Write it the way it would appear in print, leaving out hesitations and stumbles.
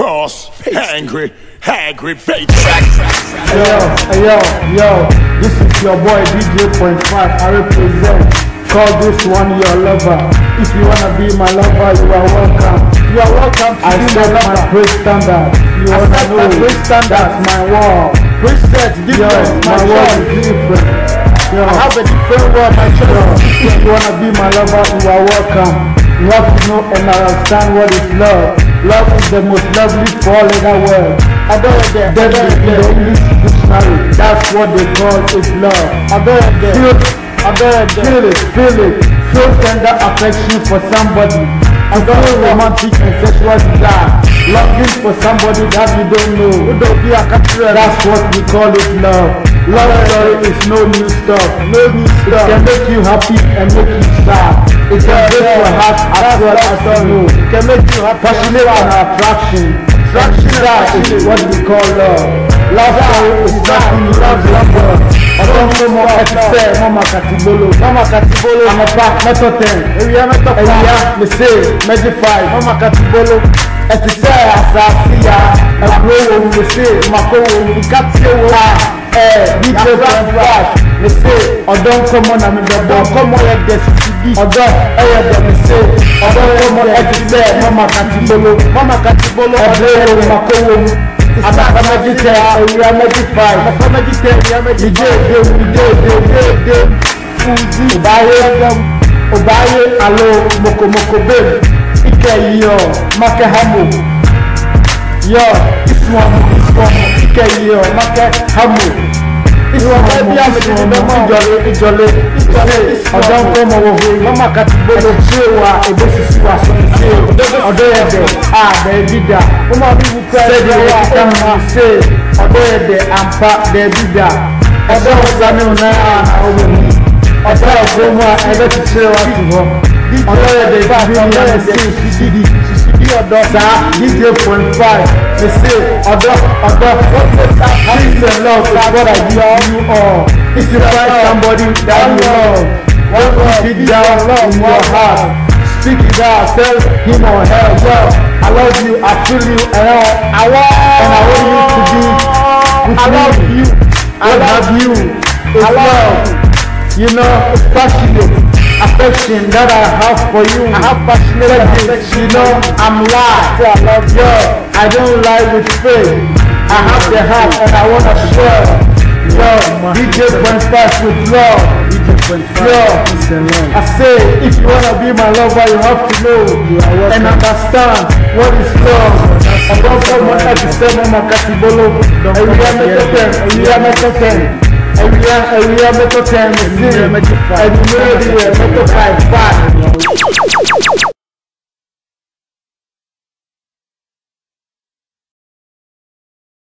cross, angry, aggravated. Yo, this is your boy DJ.5. I represent. Call this one your lover. If you wanna be my lover, you are welcome. You are welcome to be my lover. My praise standard. You wanna know my praise standard. That's my wall. Praise set different. My wall is different. Yo, I have a different wall. My choice. If you wanna be my lover, you are welcome. You have to know and understand what is love. Love is the most lovely four-letter word. I don't get that in the English dictionary. That's what they call is love. Feel it. Feel tender affection for somebody. I feel romantic and sexual desire. Longing for somebody that you don't know. That's what we call it love. Love story is no new stuff. It can make you happy and make you sad. It can break your heart as well as you know. It can make you passionate and attraction. That is what we call love. Love story is nothing love. I don't know more what to say. Mama Katibolo. I'm a pack method 10. Area me say Magic 5. Mama Katibolo. As I say, I grow me say Mako we got you. DJ Frank. Me say, I don't come on. I'm in the don't come on like this. I don't. Me say, I don't come on. As I say, Mama Katibolo. I grow Mako. I'm not Magic 10. We are Magic 5. We did. Obaye, alo, moko baby. Ike yo, make hamu. Yo, this one, Ike yo, make hamu. This one, Ijole. I don't come over. Mama Katibolo, Chewa, Ebesiwa, Odoyede, Bebida. Mama, people say, Odoyede, Ampa, Bebida. Odoyede, I DJ.5. They say, love is what I give you all. If you find somebody that you love, put it down in your heart. Speak it out, tell him or her, well, I love you, I feel you, and I want you to be with me. I love you. It's love. You know, it's passionate affection that I have for you. I have passionate affection. You know, I'm live. I love you. I don't lie with faith. I have the heart and I want to share. Yo, DJ.5 with love. Yo, I say, if you want to be my lover, you have to know and understand what is love. I don't come on to say Mama Katibolo. Area Metro 10. Area Metro 10, and you know the Metro 5.